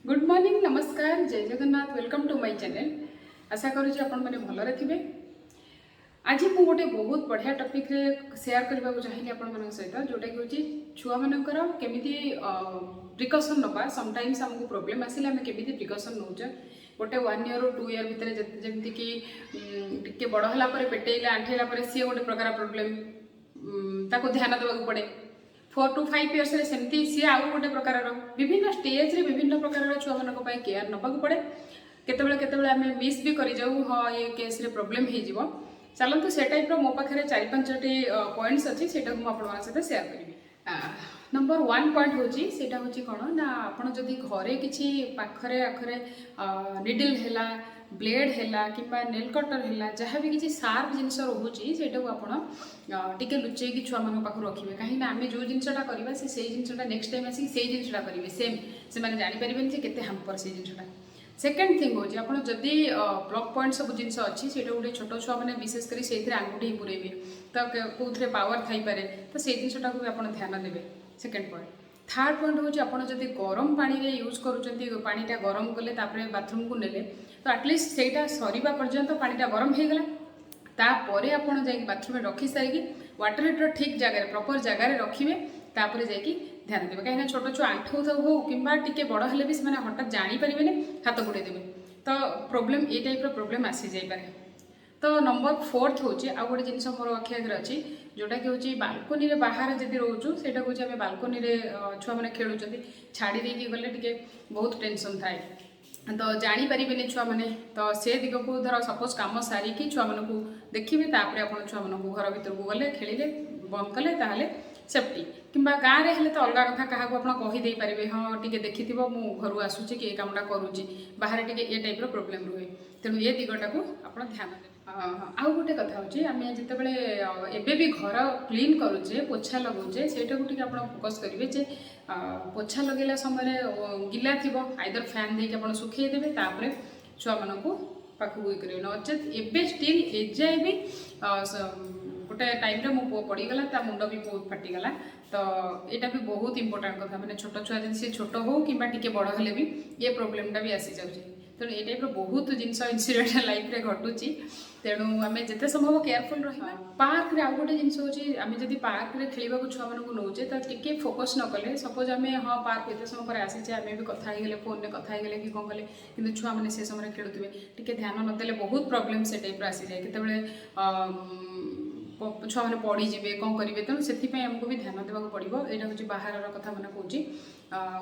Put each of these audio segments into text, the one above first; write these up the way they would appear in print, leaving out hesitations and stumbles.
Good morning नमस्कार जय Jagannath welcome to my channel. आशा करूँ आपण मैंने भलरे थे। आज मुझे गोटे बहुत बढ़िया टॉपिक रे शेयर करने को चाहिए आपण सहित जोटा कि हूँ छुआ मानकर केमी प्रिकसन नवा। समटाइम्स आमको प्रोब्लेम आसिले आम केमी प्रिकसन नौचे गोटे 1 ईयर 2 ईयर भितर जमी कि टे बड़ है पेटेला आंठेला सी गोटे प्रकार प्रोब्लेम ताको ध्यान देवा पड़े। 4 to 5 इयर्स सेमती सी आउ गोटे प्रकार विभिन्न स्टेज रे विभिन्न प्रकार छुआ मान केयर नवाक पड़े। केतबेले आम मिस भी कर जाऊ हाँ ये केस रे प्रोब्लेम हो चलतु से टाइप मो पाखे 4-5टी पॉइंट्स अच्छी से सहित सेयार करी। नंबर 1 पॉइंट हूँ कौन ना आप जदि घरे किसी पाखरे आखरे निडल है ब्लेड है कि नेल कटर है जहाँ भी किसी सार्प जिनस रोचे से टे लुचेक छुआ मान पाखु रखिए कहीं आम जो जिनसा करवा से जिनसा नेक्स्ट टाइम आसिक से जिनसा करेंगे सेम से जानीपर से केते हाम्पर से जिनसा। सेकेंड थिंग हूँ आप जदि ब्लॉक पॉइंट सब जिन अच्छी से गोटे छोट छुआ मैंने विशेषकर से आंगुठी ही पुरेबे तो कौन पावर थी तो से जिनसा भी आप ध्यान देवे। Second point. थर्ड पॉइंट हूँ आप जब गरम पानी यूज करुँचा गरम कले बाथरूम को नेले तो आटलिस्ट से सरीवा पर्यंत पानीटा गरम हो गला तापर आपड़ जा बाथरूम में रखी सारिकी वाटर हीटर ठीक जगह प्रॉपर जगह रखिए तापर जा ध्यान देवे कहीं छोट छुआ आंठू हो कि बड़ हेल्ले भी से हठात जानीपर हाथ बुड़े देवे तो प्रोब्लेम ये टाइप प्रोब्लेम आसी जापे। तो नंबर 4 हूँ आउ गोटे जिन मोर अखि आगे अच्छी जोटा कि हूँ बालकोनी बाहर जब रोचु से आम बालकोनी छुआ मैंने खेलुं छाड़ी देकी गले टे बहुत टेंशन थाए तो जानीपर छुआ मैंने तो से दिग को धर सपोज कम सारिकी छुआ मान को देखिए आप छुआ मान को घर भर को गले खेलिले बंद कले ताहले सेफ्टी कि गाँव में तो अलग कथा क्या कहीदे पारे हाँ टी देखी मु घर आसूँ कि कामटा करुँची बाहर टे ये टाइप प्रोब्लेम रुहे तेणु ये दिगटा को आप ध्यान दें। आउ गोटे कथा हूँ आम जितेबाला एबे भी घर क्लीन करुचे पोछा लगाऊे सेटा को आप फोकस करेंगे जे पोछा लगेला समय गिला थी आइदर फैन देके आप सुखेदेवे तापर छुआ मान पाखक ये करेंगे नचेत एबे स्टिल एजाए भी गोटे टाइम मो पु पड़गला ता मुंड भी बहुत फाटीगला तो यहाँ भी बहुत इंपोर्टाट कथा मैंने छोट छुआ जब सी छोट हो कि बड़ हेल्ले भी ये प्रोब्लेमटा भी आसी जाऊँगी तेणु ये टाइप बहुत जिनस इनसीडेंट लाइफ रे घटुची तेणु आम जिते संभव केयरफुल रहा। पार्क रे आउ गोटे जिन हूँ आम जब पार्क रे खेल छुआ मान को नौचे तो टी फोकस न कले सपोज आम हाँ पार्क एत समय पर आसीचे आम भी कथा गले फोन में कथा गले कि कौन कले कि छुआ मैंने से समय खेलुवे टी ध्यान नदेले बहुत प्रोब्लेम से टाइप आसी जाए केत छुआ मैंने पड़ीजे कौन करेंगे तेणु से आमको भी ध्यान देवाक पड़ो। यहाँ हूँ बाहर कथा मैंने कहूँ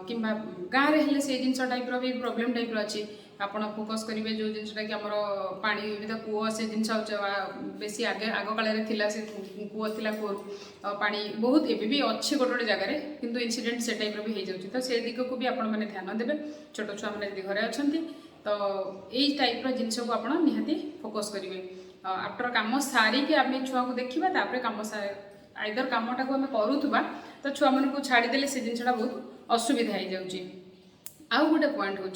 कि गाँव में हेल्ले से जिन टाइप भी प्रोब्लेम टाइप अच्छी आप फोकस करेंगे जो जिनटा कि आमर पानी भी कूह से जिन बेसी आगे आग काल से कूह थी कूह पानी बहुत एवं भी अच्छे गोटे गोटे जगह किंतु इनसीडेंट से टाइप भी हो जाऊँगी तो से दिग को भी आपने ध्यान देवे छोट छुआ मैंने यदि घरे अच्छा तो यही टाइप जिनस को आप निहाती फोकस करेंगे। आफ्टर कम सारिकी आम छुआ को देखा तापर कम आइदर कमटा को आम करुवा तो छुआ मान को छाड़देले से जिनसा बहुत असुविधा हो जाऊँगी। आउ गोटे पॉइंट हूँ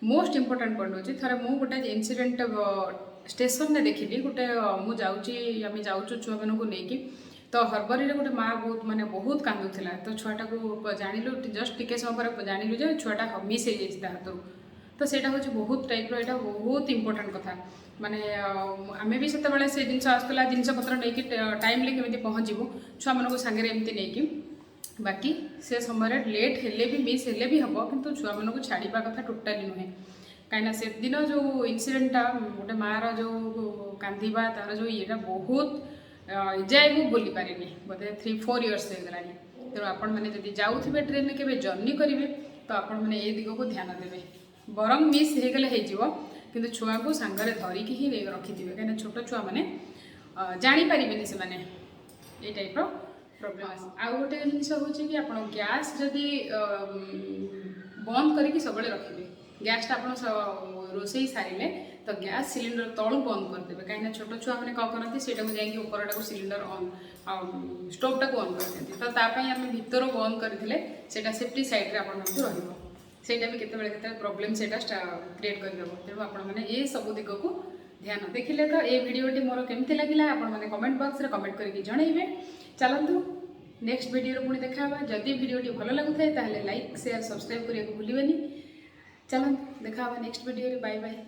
मोस्ट इंपोर्टाट पॉइंट हूँ थे मुझे गोटे इनसीडेंट स्टेशन में देखी गोटे मुझे आम जाऊँ छुआ मान को लेकिन तो हरबरी गोटे माँ बहुत माने बहुत कांदुला तो छुआटा को जानलु जस्ट टिके समय पर जानलु जे छुआटा मिस हो जाता हाथ तो सेटा हूँ बहुत टाइप यहाँ बहुत इंपोर्टाट कथा माने आम भी से जिन आसला जिनस पत्र नहीं टाइम केमी पहुँचू छुआ मान सांगे एमती नहीं बाकी से समय लेट हेले भी मिस हेले भी हम किंतु छुआ मान को छाड़ा कथा टोटाली नुहे कहीं से दिन जो इनसीडेंटा गोटे मार जो कांदा तार जो ये बहुत जाए मुझे भूली पारे बोधे 3-4 इयर्स हो गला तेणु आपण मैंने जब जाऊे ट्रेन में केवे जर्नी करेंगे तो आपण मैंने ये दिग को ध्यान देवे बरम मिस हो गले कि छुआ को सांगरे धरिकी ही रखिथे कहीं छोट छुआ मैंने जानीपर से मैंने ये टाइप प्रोब्लेम। आउ गोटे जिन हूँ कि आप गैस जदि बंद करके सब रखिए गैसटा आप रोसे सारे तो गैस सिलिंडर तलू बंद करदे कहीं छोट छुआ मैंने कौन करती से उपरटा को सिलिंडर ऑन स्टोवटा को ऑन करते तो आम भीतर बंद करते सेफ्टी सैड्रे आप रहीटा भी केत प्रोब्लेम से क्रिएट करदेव तेणु आपने ये सब दिग को ध्यान देखिले तो ये भिडियोटी मोर केमती लगे आपने कमेंट बॉक्स रे कमेंट करके जनइबे। चलतु नेक्स्ट भिडियो पुणी देखा जदि भिडियोटी भल लगुए ताहले लाइक शेयर सब्सक्राइब करने को भूलिए। चलते देखा नेक्स्ट वीडियो बाय बाय।